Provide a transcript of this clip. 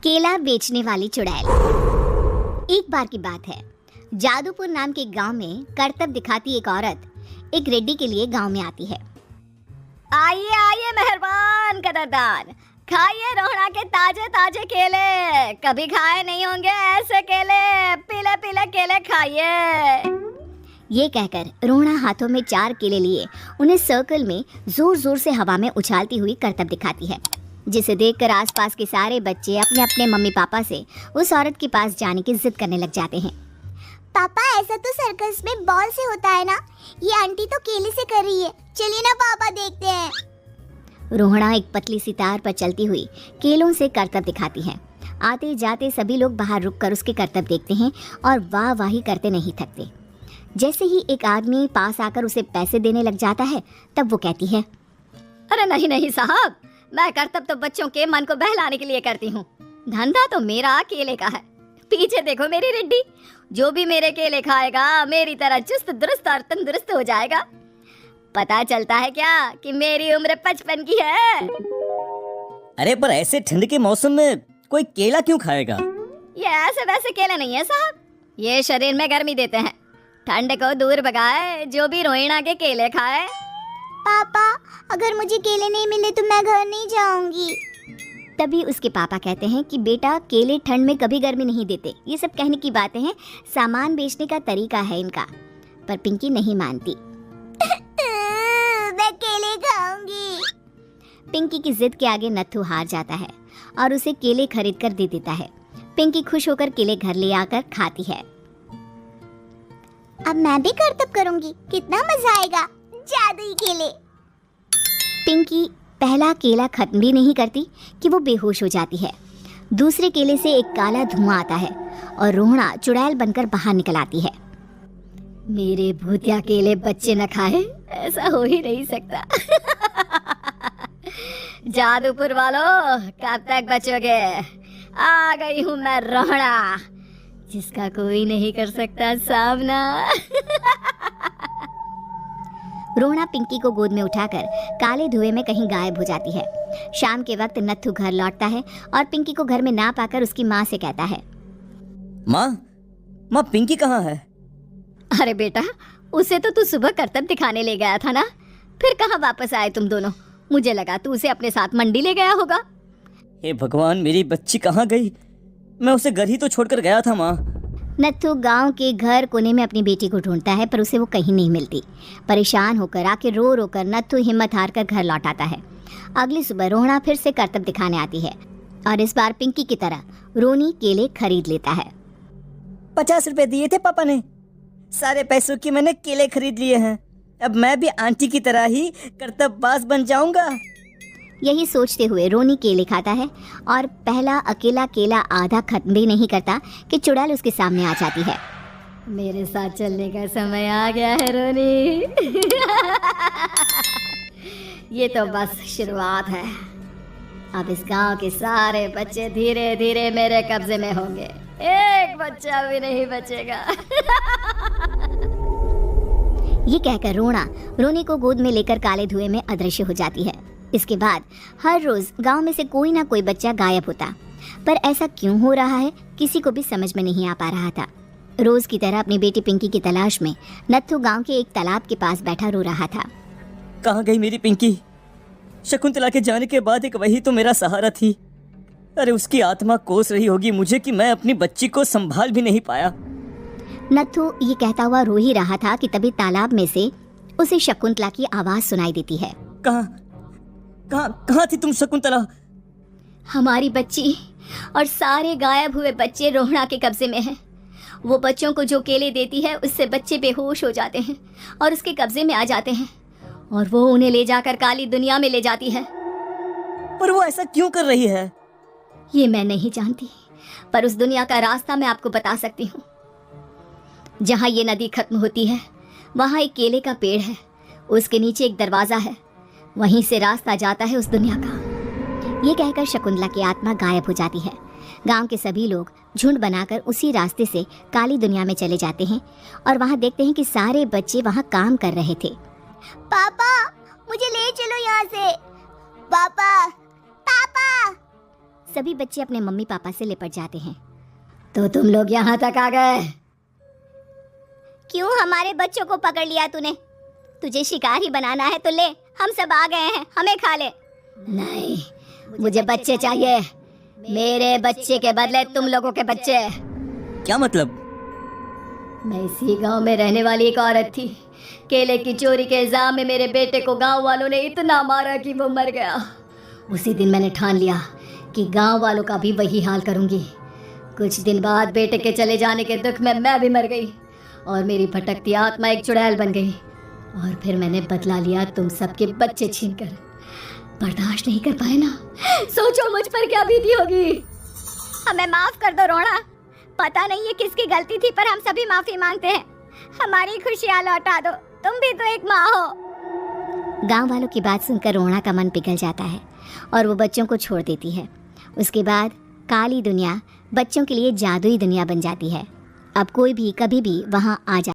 केला बेचने वाली चुड़ैल। एक बार की बात है, जादूपुर नाम के गांव में करतब दिखाती एक औरत एक रेड्डी के लिए गांव में आती है। आइए आइए मेहरबान कदरदान, खाइए रोहड़ा के ताजे ताजे केले, कभी खाए नहीं होंगे ऐसे केले, पीले पीले केले खाइए। ये कहकर रोहड़ा हाथों में 4 केले लिए उन्हें सर्कल में जोर जोर से हवा में उछालती हुई करतब दिखाती है, जिसे देखकर आसपास के सारे बच्चे अपने अपने मम्मी पापा से उस औरत के पास जाने की जिद करने लग जाते हैं। पापा ऐसा तो सर्कस में बॉल से होता है ना, ये आंटी तो केले से कर रही है, चलिए ना पापा देखते हैं। रोहड़ा एक पतली सी तार पर चलती हुई केलों से करतब दिखाती है। आते जाते सभी लोग बाहर रुककर उसके करतब देखते हैं और वाह वाही करते नहीं थकते। जैसे ही एक आदमी पास आकर उसे पैसे देने लग जाता है, तब वो कहती है, अरे नहीं नहीं साहब, मैं करतब तो बच्चों के मन को बहलाने के लिए करती हूँ, धंधा तो मेरा केले का है। पीछे देखो मेरी रेड्डी, जो भी मेरे केले खाएगा मेरी तरह चुस्त दुरुस्त और तंदुरुस्त हो जाएगा। पता चलता है क्या कि मेरी उम्र 55 की है। अरे पर ऐसे ठंड के मौसम में कोई केला क्यों खाएगा? ये ऐसे वैसे केले नहीं है साहब, ये शरीर में गर्मी देते हैं, ठंड को दूर भगाए जो भी रोहिणा के केले खाए। पापा अगर मुझे केले नहीं मिले तो मैं घर नहीं जाऊंगी। तभी उसके पापा कहते हैं कि बेटा केले ठंड में कभी गर्मी नहीं देते, ये सब कहने की बातें हैं, सामान बेचने का तरीका है इनका। पर पिंकी नहीं मानती। मैं केले खाऊंगी। पिंकी की जिद के आगे नत्थू हार जाता है और उसे केले खरीद कर दे देता है। पिंकी खुश होकर केले घर ले आकर खाती है। अब मैं भी करतब करूंगी, कितना मजा आएगा, जादुई केले। पिंकी पहला केला खत्म भी नहीं करती कि वो बेहोश हो जाती है। दूसरे केले से एक काला धुआं आता है और रोहड़ा चुड़ैल बनकर बाहर निकल आती है। मेरे भूतिया केले बच्चे न खाए, ऐसा हो ही नहीं सकता। जादूपुर वालों, कब तक बचोगे? आ गई हूँ मैं रोहड़ा, जिसका कोई नहीं कर सकता सामना। रोहड़ा पिंकी को गोद में उठाकर काले धुएं में कहीं गायब हो जाती है। शाम के वक्त नत्थू घर लौटता है और पिंकी को घर में ना पाकर उसकी माँ से कहता है, माँ पिंकी कहाँ है? अरे बेटा, उसे तो तू सुबह करतब दिखाने ले गया था ना, फिर कहाँ वापस आए तुम दोनों? मुझे लगा तू उसे अपने साथ मंडी ले गया होगा। हे भगवान, मेरी बच्ची कहाँ गई? मैं उसे घर ही तो छोड़कर गया था माँ। नत्थू गांव के घर कोने में अपनी बेटी को ढूंढता है, पर उसे वो कहीं नहीं मिलती। परेशान होकर आके रो रो कर नत्थू हिम्मत हार कर घर लौट आता है। अगली सुबह रोहड़ा फिर से करतब दिखाने आती है और इस बार पिंकी की तरह रोनी केले खरीद लेता है। 50 रुपए दिए थे पापा ने, सारे पैसों की मैंने केले खरीद लिए हैं। अब मैं भी आंटी की तरह ही करतबबाज बन जाऊंगा। यही सोचते हुए रोनी केले खाता है और पहला अकेला केला आधा खत्म भी नहीं करता कि चुड़ैल उसके सामने आ जाती है। मेरे साथ चलने का समय आ गया है रोनी। ये तो बस शुरुआत है, अब इस गांव के सारे बच्चे धीरे धीरे मेरे कब्जे में होंगे, एक बच्चा भी नहीं बचेगा। ये कहकर रोनी को गोद में लेकर काले धुएं में अदृश्य हो जाती है। इसके बाद हर रोज गांव में से कोई ना कोई बच्चा गायब होता, पर ऐसा क्यों हो रहा है किसी को भी समझ में नहीं आ पा रहा था। रोज की तरह अपनी बेटी पिंकी की तलाश में नत्थू गांव के एक तालाब के पास बैठा रो रहा था। कहाँ गई मेरी पिंकी? शकुंतला के जाने के बाद एक वही तो मेरा सहारा थी। अरे उसकी आत्मा कोस रही होगी मुझे कि मैं अपनी बच्ची को संभाल भी नहीं पाया। नत्थू ये कहता हुआ रो ही रहा था कि तभी तालाब में से उसे शकुंतला की आवाज सुनाई देती है। कहाँ थी तुम शकुंतला? हमारी बच्ची और सारे गायब हुए बच्चे रोहड़ा के कब्जे में हैं। वो बच्चों को जो केले देती है उससे बच्चे बेहोश हो जाते हैं और उसके कब्जे में आ जाते हैं और वो उन्हें ले जाकर काली दुनिया में ले जाती है। पर वो ऐसा क्यों कर रही है? ये मैं नहीं जानती, पर उस दुनिया का रास्ता मैं आपको बता सकती हूँ। जहाँ ये नदी खत्म होती है वहाँ एक केले का पेड़ है, उसके नीचे एक दरवाजा है, वहीं से रास्ता जाता है उस दुनिया का। ये कहकर शकुंतला की आत्मा गायब हो जाती है। गांव के सभी लोग झुंड बनाकर उसी रास्ते से काली दुनिया में चले जाते हैं और वहाँ देखते हैं कि सारे बच्चे वहाँ काम कर रहे थे। पापा मुझे ले चलो यहाँ से। पापा पापा सभी बच्चे अपने मम्मी पापा से लिपट जाते हैं। तो तुम लोग यहाँ तक आ गए? क्यों हमारे बच्चों को पकड़ लिया तूने? तुझे शिकार ही बनाना है तो ले, हम सब आ गए हैं, हमें खा ले। नहीं, मुझे बच्चे चाहिए। मेरे बच्चे के बदले तुम लोगों के बच्चे। क्या मतलब? मैं इसी गांव में रहने वाली एक औरत थी। केले की चोरी के इल्जाम में मेरे बेटे को गांव वालों ने इतना मारा कि वो मर गया। उसी दिन मैंने ठान लिया कि गांव वालों का भी वही हाल करूंगी। कुछ दिन बाद बेटे के चले जाने के दुख में मैं भी मर गई और मेरी भटकती आत्मा एक चुड़ैल बन गई। और फिर मैंने बदला लिया तुम सबके बच्चे छीनकर। बर्दाश्त नहीं कर पाए ना? सोचो मुझ पर क्या बीती होगी। हमें माफ कर दो रोना। पता नहीं ये किसकी गलती थी, पर हम सभी माफी मांगते हैं। हमारी खुशियाँ लौटा दो, तुम भी तो एक माँ हो। गांव वालों की बात सुनकर रोना का मन पिघल जाता है और वो बच्चों को छोड़ देती है। उसके बाद काली दुनिया बच्चों के लिए जादुई दुनिया बन जाती है। अब कोई भी कभी भी वहां आ जा